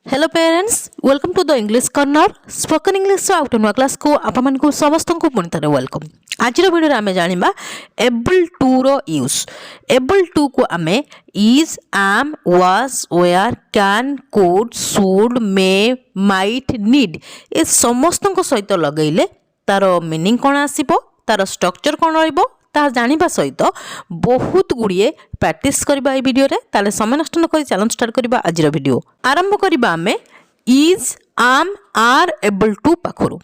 Hello parents welcome to the English corner spoken English आउट नुआ class को आपण को समस्त को पुणी थे वेलकम। आज वीडियो आम जाना एबल टू रो यूज। एबल टू को आम is am was were can could should may might need ए समस्त सहित लगेले तार मीनिंग कौन आसो तार स्ट्रक्चर कौन रहिबो ता जानिबा सहित बहुत गुड़िए प्रैक्टिस करबा ए वीडियो रे। ताले समय नष्ट न करी चैलेंज स्टार्ट करबा आज वीडियो आरंभ करबा आमे is am are able to पाखरु।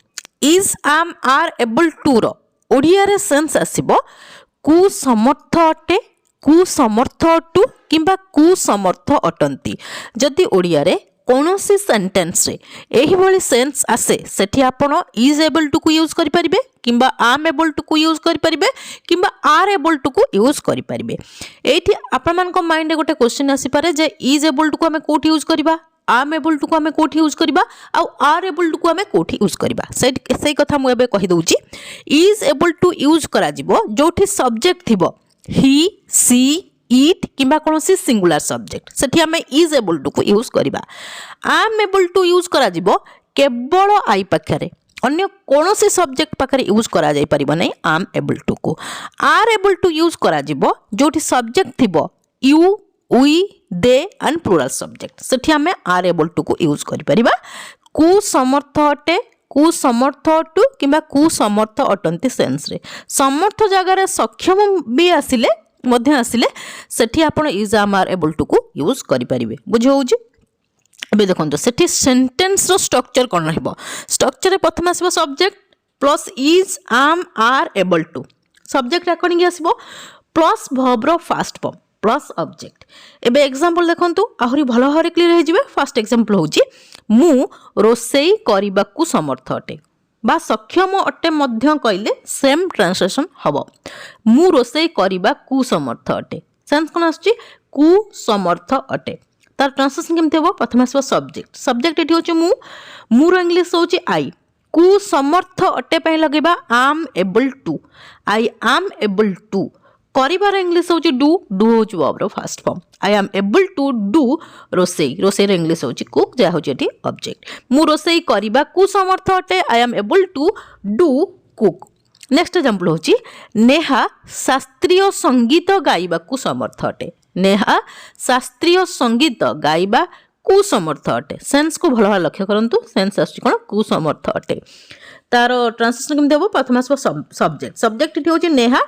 Is am are able to रो ओडिया रे सेंस आसीबो कु समर्थ अटे कु समर्थ अटु किंबा कु समर्थ अटंती। जदि ओडिया रे कौनसी सेंटेंस रे एही भली सेंस आसे सेठी आपण इज एबल टू को यूज करि परिबे किंबा आम एबल टू को यूज करि परिबे किंबा आर एबल टू को यूज करि परिबे। एठी आपण मान को माइंड रे गोटे क्वेश्चन आसी पारे जे इज एबल टू को हमें कोठी यूज करबा आम एबल टू को हमें कोठी यूज करबा आ आर एबल टू को हमें कोठी यूज करबा। सेही कथा मु एबे कहि दउची इज एबल टू यूज करा जिवो जोठी सब्जेक्ट थिबो ही सी इट किंबा कौन सी सिंगुलर सब्जेक्ट सेठी आम इज एबल टू को यूज करबा। आम एबल टू यूज करा जिवो केवल आई पाखरे अन्य कौन सी सब्जेक्ट पाखरे यूज करा जाई परिबो नै आम एबल टू को। आर एबल टू यूज करा जिवो जोठी सब्जेक्ट थिबो you we they and plural subject सेठी आम आर एबल टू को यूज करि परिबा। कु समर्थ अटे कु समर्थ अटु किंबा कु समर्थ अटंती सेंस रे समर्थ जगह रे सक्षम भी आसिले मध्य आसिले सेठी आपण is am are able to को यूज करि परिबे। बुझ होउची एबे देखंतो सेठी सेंटेंस रो स्ट्रक्चर कोन रहबो। स्ट्रक्चर रे प्रथम आसीबो subject plus is am are able to subject according आसीबो प्लस वर्ब रो फर्स्ट फॉर्म प्लस ऑब्जेक्ट। एबे एग्जांपल देखंतो आहुरी भलो भाबरे क्लियर हो जिवे। फर्स्ट एग्जांपल होउची मु रोसेई करिबाकू समर्थ अटे बा सक्षम अटे मध्य कहले सेम ट्रांसलेशन हबो। मु रोसेई करिबा कु समर्थ अटे सेंस कोन आछी कु समर्थ अटे तार ट्रांसलेशन केमते हबो प्रथम आसबो सब्जेक्ट सब्जेक्ट एठी होची मु रो इंग्लिश होची आई कु समर्थ अटे पय लगेबा am able to I am able to करिबार इंग्लिश होची डू डू होची वर्ब रो first form I am able to do रोसेई रोसेई रो इंग्लिश होची कुक जा होची एठी ऑब्जेक्ट। मु रोसेई करिबा कु समर्थ अटे I am able to do cook. Next example होची नेहा शास्त्रीय संगीत गाइबा कु समर्थ अटे नेहा शास्त्रीय संगीत गाइबा कु समर्थ अटे सेंस को भलो लक्ष्य करंतु सेंस आछि कोन कु समर्थ अटे तार ट्रांसलेशन केमते हो प्रथम आसबो सब्जेक्ट सब्जेक्ट इति होची नेहा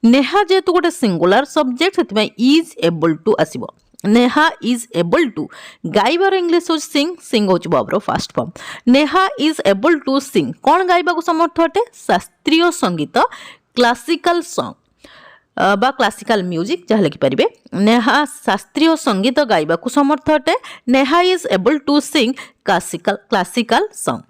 नेहा जेतु गोटे सिंगुलर सब्जेक्ट सेति इज एबल टू आसीबो नेहा इज एबल टू गाइबार इंग्लिश हो सिंग सिंग होची वर्ब रो first form Neha is able to sing कोन गाइबा को समर्थ अटे शास्त्रीय संगीत क्लासिकल सॉन्ग बा क्लासिकल म्यूजिक जहा लिखि परिबे नेहा शास्त्रीय संगीत गाइबा को समर्थ अटे Neha is able to sing classical song.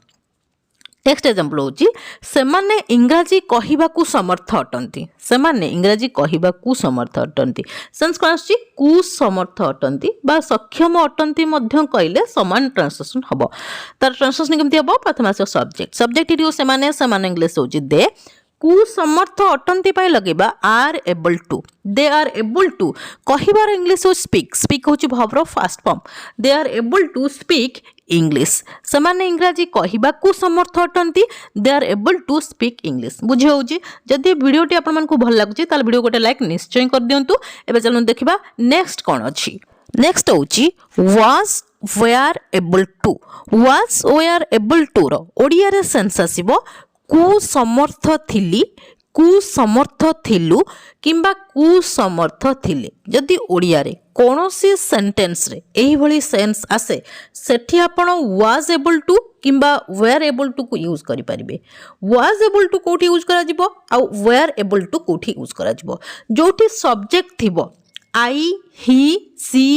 Next example होची सेमाने इंग्रजी कहिबाकू समर्थ अटंती सेमाने इंग्रजी कहिबाकू समर्थ अटंती सेंस कोन आछि कु समर्थ अटंती बा सक्षम अटंती मध्य कहले समान ट्रांसलेशन हबो। तार ट्रांसलेशन केमति हबो प्रथम आछि सब्जेक्ट सब्जेक्ट इडियो सेमाने समान इंग्लिश होची दे कु समर्थ अटंती पय लगेबा are able to they are able to कहिबार इंग्लिश हो स्पीक स्पीक होची वर्ब रो first form they are able to speak English सेमाने इंग्रजी कहिबाकू समर्थ अटंती they are able to speak English. बुझे होची जदि वीडियोटी आपण मानकू भल लागुची ताल वीडियो गोटे लाइक निश्चय कर दियंतु। एबे चलो देखिबा नेक्स्ट कोन अछि। नेक्स्ट होची was were able to was were able to रो ओडिया रे सेंस आसीबो कु समर्थ थिली कु समर्थ थिलु किंबा कु समर्थ थिले। जदि ओडिया रे कोनोसी सेंटेंस रे एही भली सेंस आसे सेठी आपण वाज एबल टू किंबा वेयर एबल टू को यूज करि परिबे। वाज एबल टू कोठी यूज करा जिवो आ वेयर एबल टू कोठी यूज करा जिवो जोठी सब्जेक्ट थिबो आई ही सी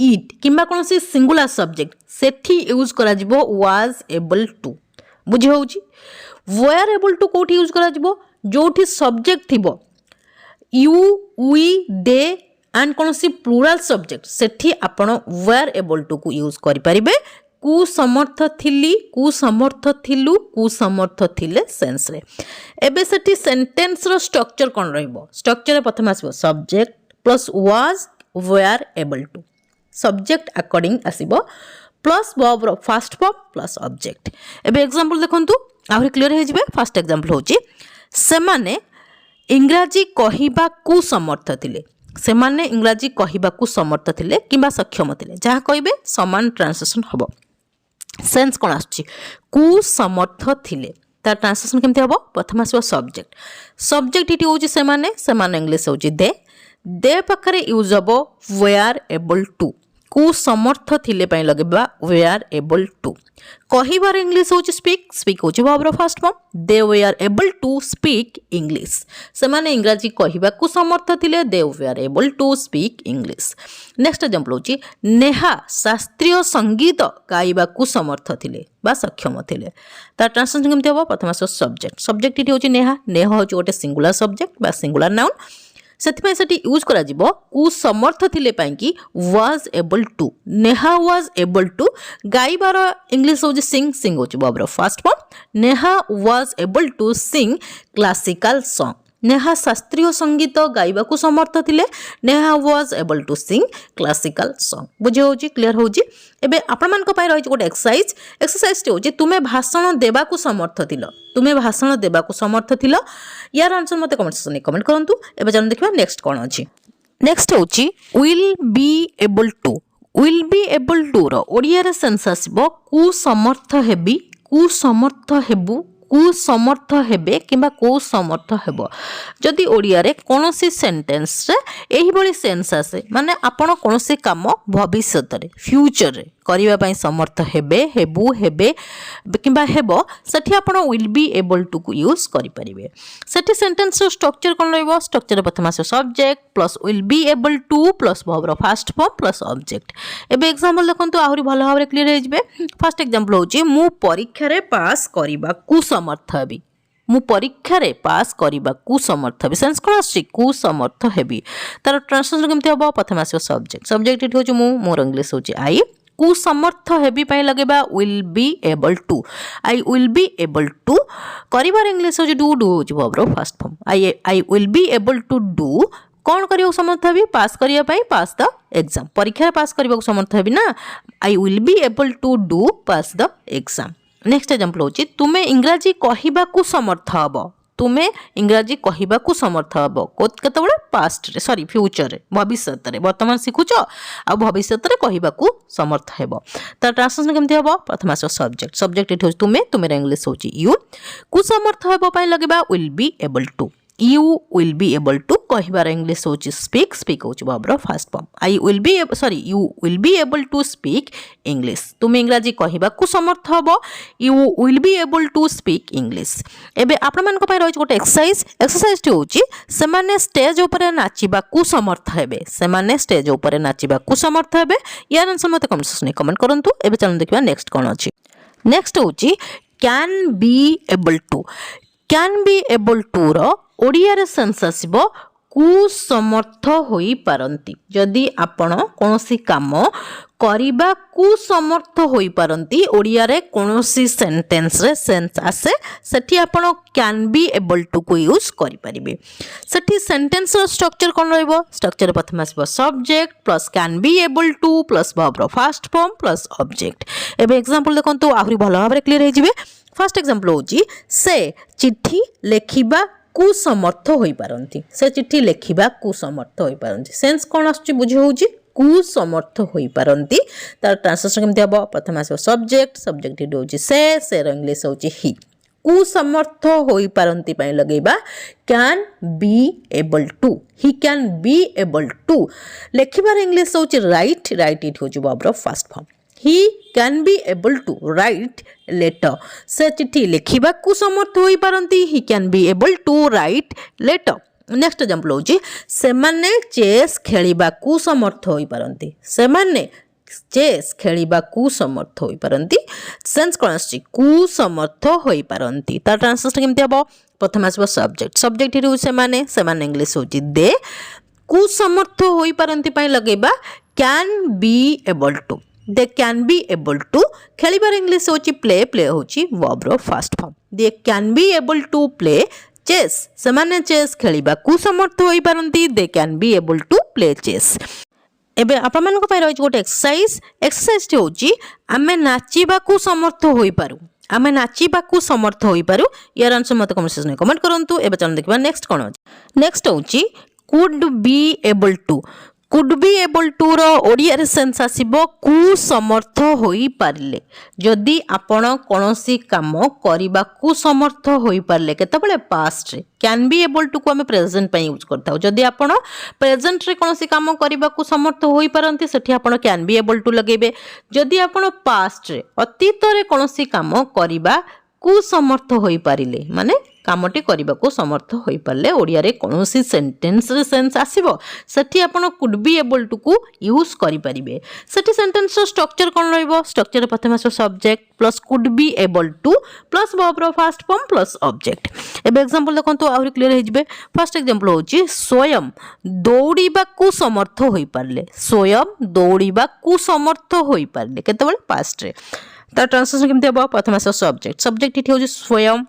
इट किंबा कोनोसी सिंगुलर सब्जेक्ट सेठी यूज करा जिवो वाज एबल टू। बुझे होउची वेयर एबल टू कोठी यूज करा जिवो जोठी सब्जेक्ट थिबो यू वी दे एंड कौन सी प्लुरल सब्जेक्ट सेठी आपण वेयर एबल टू को यूज करि परिबे कु समर्थ थिली कु समर्थ थिलु कु समर्थ थिले सेंस रे। एबे सेठी सेंटेंस रो स्ट्रक्चर कोन रहइबो स्ट्रक्चर रे प्रथम आसीबो subject plus was were able to subject according आसीबो plus verb first form plus object. एबे एग्जांपल देखंतु आहुरी क्लियर हे जिवे। फर्स्ट एग्जांपल होची सेमाने इंग्राजी कहिबाकू समर्थ थिले। सेमाने इंग्राजी कहिबाकू समर्थ थिले किंबा सक्षम थिले, जहा कहिबे समान ट्रांसलेशन हबो। सेंस कोन आछी कु समर्थ थिले, तार ट्रांसलेशन केमते हबो? प्रथम आसबो सब्जेक्ट। सब्जेक्ट इटी होची सेमाने, सेमाने इंग्लिश होची दे पाखरे यूज हबो वेआर एबल टू। कु समर्थ थिले पई लगेबा वेआर एबल टू। कहिबार इंग्लिश होची स्पीक, स्पीक होची verb first form. They were able to speak English. सेमाने इंग्राजी कहिबाकू समर्थ थिले, they were able to speak English. Next example होची नेहा शास्त्रीय संगीत गाइबाकू समर्थ थिले बा सक्षम थिले। तार ट्रांसलेशन केमते हबो? प्रथम आसो सब्जेक्ट। सब्जेक्ट इटी होची नेहा। नेहा होची गोटे सिंगुलर सब्जेक्ट बा सिंगुलर नाउन। सेथिपाई सेठी यूज करा जिवो कु समर्थ थिले पाई कि was able to. Neha was able to गाइबार इंग्लिश होची सिंग, सिंग होची verb first form. Neha was able to sing classical song. Neha शास्त्रीय संगीत गाइबाकू समर्थ थिले, Neha was able to sing classical song. बुझे होची? क्लियर होची? एबे आपण मान को पाई रही गोटे एक्सरसाइज। एक्सरसाइज टे होची तुमे भाषण देबाकू समर्थ थिलो। तुमे भाषण देबाकू समर्थ थिलो। यार आंसर मते कमेंट सेक्शन में कमेंट करंतु। एबे जान देखिबा नेक्स्ट कोन अछि। नेक्स्ट होची will be able to. Will be able to रो ओडिया रे सेंस आसीबो कु समर्थ हेबी, कु समर्थ हेबु, कु समर्थ हेबे किंबा कु समर्थ हेबो। जदि ओडिया रे कोनोसी सेंटेंस रे एही बळी सेंस आसे माने आपण कोनोसी काम भविष्यत रे फ्यूचर रे करिबा पई समर्थ हेबे, हेबु, हेबे किंबा हेबो, सेठी आपण विल बी एबल टू को यूज करि परिबे। सेठी सेंटेंस रो स्ट्रक्चर कोन रहइबो? स्ट्रक्चर प्रथम आसे subject plus will be able to plus verb first form plus object. एबे एग्जांपल देखंतु आहुरी भलो भाबरे क्लियर हे जिवे। फर्स्ट एग्जांपल होची मु परीक्षा रे पास करिबा कु समर्थ हेबी। मु परीक्षा रे पास करिबा कु समर्थ हेबी। सेंस कोन आछि? कु समर्थ हेबी। तार ट्रांसलेशन केमते हबो? प्रथम आसे सब्जेक्ट। सब्जेक्ट इट होची मु, मोर इंग्लिश होची आई। कु समर्थ हेबी पई लगेबा will be able to. I will be able to करिबार इंग्लिश होची डू, डू होची verb first form. I will be able to do कौन करियो समर्थ हेबी? पास करिया पई पास द एग्जाम। परीक्षा पास करिबा समर्थ हेबी ना। I will be able to do pass the exam. Next example होची तुमे इंग्राजी कहिबाकू समर्थ हबो। तुमे इंग्राजी कहिबाकू समर्थ हबो केतेबेले? पास्ट रे, सॉरी फ्यूचर रे, भविष्यत रे। वर्तमान सिखुचो आ भविष्यत रे कहिबाकू समर्थ हेबो। त ट्रांसलेशन केमते हबो? प्रथम आसो सब्जेक्ट। सब्जेक्ट इट होची तुमे, तुमेर इंग्लिश होची यू। कु समर्थ हेबो पई लगेबा will be able to. You will be able to कहिबार इंग्लिश होची स्पीक, स्पीक होची verb first form. you will be able to speak English। तुमे इंग्राजी कहिबाकू समर्थ हबो, you will be able to speak English। एबे आपण मान को पाई रही गोटे एक्सरसाइज। एक्सरसाइज टी होची सेमाने स्टेज ऊपर नाचिबाकू समर्थ हेबे। सेमाने स्टेज ऊपर नाचिबाकू समर्थ हेबे। यार आंसर मते कमेंट सेक्शन में कमेंट करंतु। एबे चलन देखिबा नेक्स्ट कोन अछि। नेक्स्ट होची can be able to. Can be able to रो ओडिया रे सेंस आसीबो कु समर्थ होई पारंती। जदि आपण कोनोसी काम करिबा कु समर्थ होई पारंती ओडिया रे कोनोसी सेंटेंस रे सेंस आसे, सेठी आपण कैन बी एबल टू को यूज करि परिबे। सेठी सेंटेंस रो स्ट्रक्चर कोन रहइबो? स्ट्रक्चर प्रथम आसीबो subject plus can be able to plus verb first form plus object. एबे एग्जांपल देखंतु आहुरी भलो भाबरे क्लियर हे जिवे। फर्स्ट एग्जांपल होची से चिट्ठी लेखिबा कु समर्थ होई पारंती। से चिट्ठी लेखिबा कु समर्थ होई पारंती। सेंस कोन आछी बुझे होची कु समर्थ होई पारंती। तार ट्रांसलेशन केमते हबो? प्रथम आसे सब्जेक्ट। सब्जेक्ट इट होची से रो इंग्लिश होची ही। कु समर्थ होई पारंती पई लगेबा can be able to. He can be able to लेखिबार इंग्लिश होची राइट। राइट इट होची verb first form. He can be able to write letter। से चिट्ठी लेखिबा कु समर्थ होई पारंती। He can be able to write letter। Next example होची सेमाने chess खेलिबा कु समर्थ होई पारंती। सेमाने चेस खेलिबा कु समर्थ होई पारंती। सेंस कोन आछि? कु समर्थ होई पारंती। तार ट्रांसलेशन केमते हबो? प्रथम आसीबो सब्जेक्ट। सब्जेक्ट हिरु सेमाने, सेमाने इंग्लिश होची दे। कु समर्थ होई पारंती पई लगेबा can be able to. They can be able to खेलिबार इंग्लिश होची प्ले। प्ले होची verb first form. They can be able to play chess. सेमाने चेस खेलिबा कु समर्थ होई पारंती। They can be able to play chess. एबे आपण मानक पय रहि गोटे एक्सरसाइज टी होची आमे नाचिबा को समर्थ होई पारू आमे नाचिबा को समर्थ होई पारू यार आंसर मते कमेंट सेक्शन में कमेंट करंतु एबे चल देखबा नेक्स्ट कोन होची नेक्स्ट होची कुड बी एबल टू रो ओडिया रे सेंस आसीबो कु समर्थ होई पारले जदि आपण कोनोसी काम करिबा कु समर्थ होई पारले केतबेले पास्ट रे कैन बी एबल टू को हमें प्रेजेंट पे यूज करता जदि आपण प्रेजेंट रे कोनोसी काम करिबा कु समर्थ होई पारंती सेठी आपण कैन बी एबल टू लगेबे जदि आपण पास्ट रे अतीत रे कोनोसी काम करिबा कु समर्थ होई पारिले माने कामटी करने को समर्थ हो पारे ओडिया रे कौन सेंटेंस रे सेंस आसीबो सेठी आपण कुड बी एबल टू को यूज करि परिबे सेठी सेंटेंस रो स्ट्रक्चर कोन रहइबो स्ट्रक्चर प्रथम आसो subject plus could be able to plus verb रो फर्स्ट फॉर्म प्लस ऑब्जेक्ट एबे एग्जांपल देखंतु आउरी क्लियर हे जिवे फर्स्ट एग्जांपल होची स्वयं दौड़ीबा को समर्थ होई पारले स्वयं दौड़ीबा को समर्थ होई पारले केतेबेले पास्ट रे ता ट्रांसलेशन केमते हबो प्रथम आसो सब्जेक्ट इठी होची स्वयं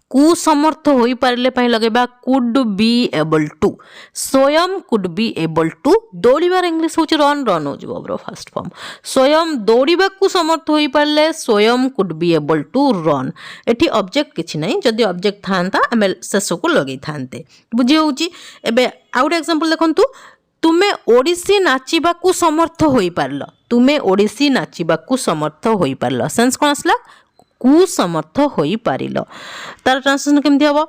कु समर्थ होई पारले पई लगेबा कुड बी एबल टू स्वयं कुड बी एबल टू दौड़ीबार इंग्लिश होची रन हो जिवो ब्रो फर्स्ट फॉर्म स्वयं दौड़ीबा को समर्थ होई पारले स्वयं could be able to run एठी ऑब्जेक्ट किछि नै जदि ऑब्जेक्ट थांता हमें शेष को लगै थांते बुझी होची एबे आउट एग्जांपल देखंतु तुमे ओडिसी नाचिबा को समर्थ होई पारलो तुमे ओडिसी नाचिबा को समर्थ होई पारलो सेंस कोन आसला कु समर्थ होई पारिलो तार ट्रांसलेशन केमती हबो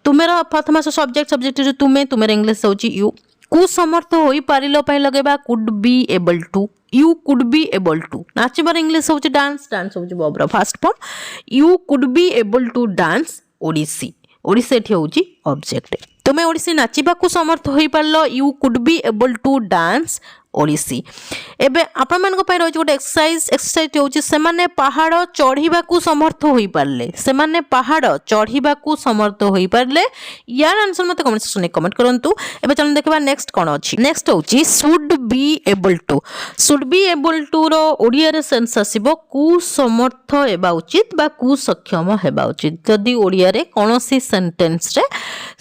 तुमेरा प्रथम सब्जेक्ट जो तुमेर इंग्लिश होची यू कु समर्थ होई पारिलो पय लगेबा could be able to you could be able to नाचिबार इंग्लिश होची डांस होची verb first form you could be able to dance Odissi एठी होची ऑब्जेक्ट तुमे ओडिसी नाचिबा को समर्थ होई पारलो you could be able to dance Odissi एबे आपण मानको पय रहि गोटे एक्सरसाइज होची से माने पहाड़ चढ़ीबा को समर्थ होई पारले से माने पहाड़ चढ़ीबा को समर्थ होई पारले यार आंसर मते कमेंट सेक्शन में कमेंट करंतु एबे चल देखबा नेक्स्ट कोन अछि नेक्स्ट होची शुड बी एबल टू रो ओडिया रे सेंस आसीबो कु समर्थ हेबा उचित बा कु सक्षम हेबा उचित जदी ओडिया रे कोनोसी सेंटेंस रे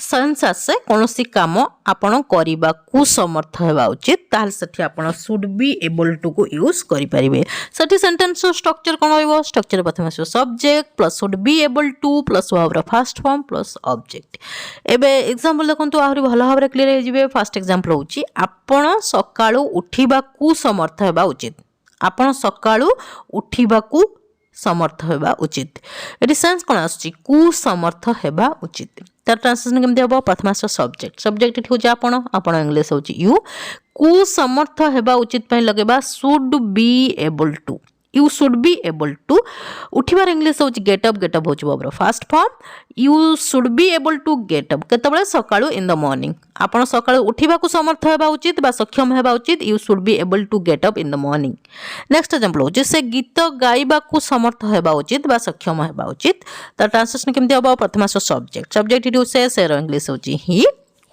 सेंस आसे कोनोसी काम आपण करिबा कु समर्थ हेबा उचित ताल सठी आपण शुड बी एबल टू को यूज करि परिबे सठी सेंटेंस स्ट्रक्चर कोन होइबो स्ट्रक्चर प्रथम आसो subject plus should be able to plus verb रो फर्स्ट फॉर्म प्लस ऑब्जेक्ट एबे एग्जांपल देखंतु आहुरी भलो भाबरे क्लियर हे जिवे फर्स्ट एग्जांपल होची आपण सकाळू उठिबा कु समर्थ हेबा उचित आपण सकाळू उठिबा कु समर्थ हेबा उचित एटी सेंस कोन आछि कु समर्थ हेबा उचित तार ट्रांसलेशन केमते हबो प्रथम सब्जेक्ट इठ होची आपण इंग्लिश होची यू कु समर्थ हेबा उचित पय लगेबा should be able to you should be able to उठिबार इंग्लिश होची गेट अप होची verb first form you should be able to get up केतबेले सकाळू इन द मॉर्निंग आपण सकाळू उठिबा को समर्थ हेबा उचित बा सक्षम हेबा उचित you should be able to get up in the morning next example होची से गीत गाइबा को समर्थ हेबा उचित बा सक्षम हेबा उचित त ट्रांसलेशन केमते हबो प्रथम सब्जेक्ट इट से इंग्लिश होची ही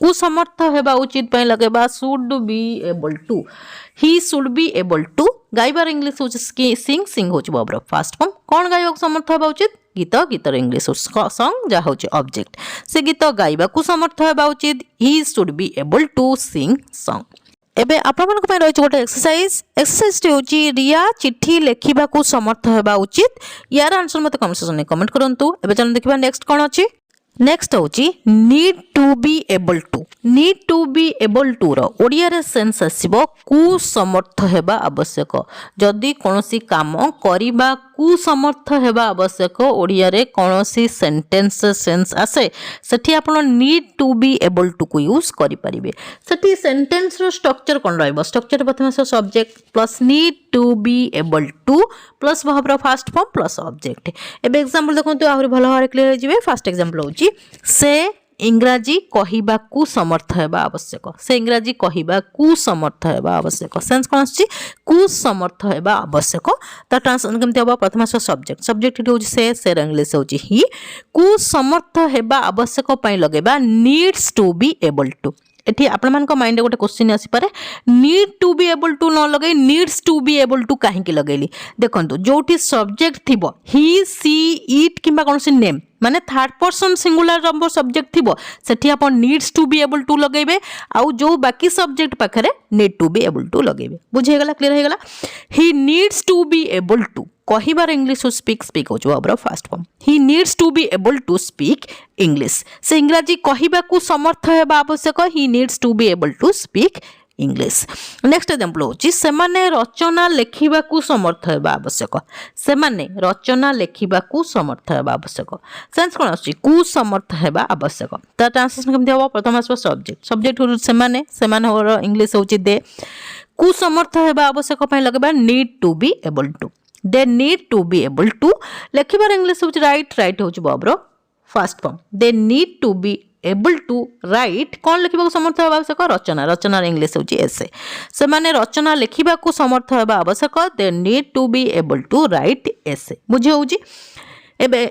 कु समर्थ हेबा उचित पय लगेबा should be able to he should be able to गाइबार इंग्लिश होची सिंग होची वर्ब फर्स्ट फॉर्म कोन गाइबा को समर्थ हेबा उचित गीतर इंग्लिश सॉन्ग जा होची ऑब्जेक्ट से गीत गाइबा को समर्थ हेबा उचित he should be able to sing song एबे आपण मानक पय रहिछ गोटे एक्सरसाइज टी होची रिया चिट्ठी लेखिबा को समर्थ हेबा उचित यार आंसर मते कमेंट सेक्शन में कमेंट करंतु एबे चल देखबा नेक्स्ट कोन अछि नेक्स्ट होची need to be able to रो ओडिया रे सेंस आसीबो कु समर्थ हेबा आवश्यक जदि कोनोसी काम करिबा कु समर्थ हेबा आवश्यक ओडिया रे कोनोसी सेंटेंस सेंस आसे सेठी आपण need to be able to को यूज करि परिबे सेठी सेंटेंस रो स्ट्रक्चर कोन रहइबो स्ट्रक्चर प्रथम subject plus need to be able to plus verb रो फर्स्ट फॉर्म प्लस ऑब्जेक्ट एबे एग्जांपल देखंतु आहुरी भलो भाबरे क्लियर हे जिवे फर्स्ट एग्जांपल होची से इंग्राजी कहिबा कु समर्थ हेबा आवश्यक से इंग्राजी कहिबा कु समर्थ हेबा आवश्यक सेंस कोन आछि कु समर्थ हेबा आवश्यक त ट्रांसलेशन केमते होबा प्रथम सब्जेक्ट इट होची से इंग्लिश होची ही कु समर्थ हेबा आवश्यक पय लगेबा needs to be able to एठी आपण मानक माइंड गोटे क्वेश्चन आसी पारे need to be able to न लगै needs to be able to काहे की लगैली देखंतु जोठी सब्जेक्ट थिबो ही सी इट किबा कोनसी नेम माने third person singular number subject थिबो सेठी आपण needs to be able to लगेबे आउ जो बाकी सब्जेक्ट पाखरे need to be able to लगेबे बुझे गला क्लियर हे गला he needs to be able to कहिबार इंग्लिश हो स्पीक स्पीक हो जो first form he needs to be able to speak English से इंग्रजी कहिबा को समर्थ हेबा आवश्यक he needs to be able to speak English next example होची सेमाने रचना लेखिबा को समर्थ हेबा आवश्यक सेमाने रचना लेखिबा को समर्थ हेबा आवश्यक सेंस कोन आछि को समर्थ हेबा आवश्यक त ट्रांसलेशन केमति हो प्रथम आसबो सब्जेक्ट सेमाने सेमाने हो इंग्लिश होची दे को समर्थ हेबा आवश्यक पय लगबा need to be able to they need to be able to लेखिबार इंग्लिश होची राइट होची बब्रो first form they need to be able to write कौन लिखा समर्थ होगा आवश्यक रचना इंग्लिश होची एसे से माने रचना लिखा को समर्थ होगा आवश्यक they need to be able to write एसे बुझे होची एबे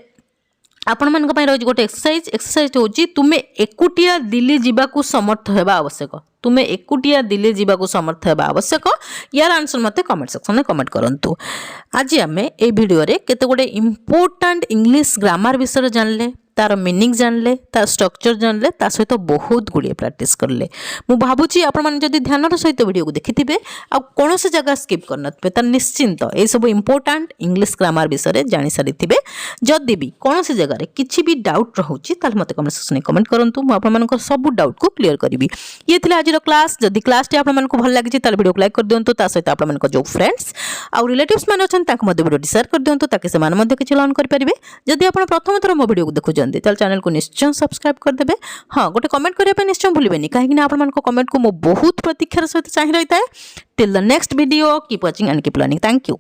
आपण मान रही गोटे एक्सरसाइज होची तुमे एकुटिया दिल्ली जीवा को समर्थ होगा आवश्यक तुमे एकुटिया दिल्ली जीवा को समर्थ होगा आवश्यक यार आंसर मते कमेंट सेक्शन में कमेंट करंतु आज आमे ए वीडियो रे केते गोटे इंपोर्टेंट इंग्लिश ग्रामर विषय जानले तार मीनिंग जानले तार स्ट्रक्चर जानले ता सहित बहुत गुड़िए प्रैक्टिस करले मु भाबुची आपण माने जदी ध्यानर सहित वीडियो को देखिथिबे आ कोन से जगह स्किप करनथबे त निश्चिंत ए सब इंपोर्टेंट इंग्लिश ग्रामर विषय जानि सारिथिबे जदी भी कोन से जगह रे किछि भी डाउट रहउची ताल मते कमेंट सेक्शन में कमेंट करंतु मु आपण मानकर सब डाउट को क्लियर करबी ये थिला आज रो क्लास जदी क्लास टी आपण मानको भल लागिची ताल वीडियो को लाइक कर दियंतु ता सहित आपण मानको जो फ्रेंड्स आ रिलेटिव्स मान अछन ताक मते वीडियो शेयर कर दियंतु ताकि से मान मते किछि लर्न कर परिबे जदी आपण प्रथम थर मो वीडियो को देखु जंदी ताल चैनल को निश्चय सब्सक्राइब कर देबे हां गोटे कमेंट करिया पे निश्चय भूलिबेनी काहे कि आपण मानको कमेंट को मो बहुत प्रतीक्षार सहित चाहि रहिता है till the next video keep watching and keep learning thank you.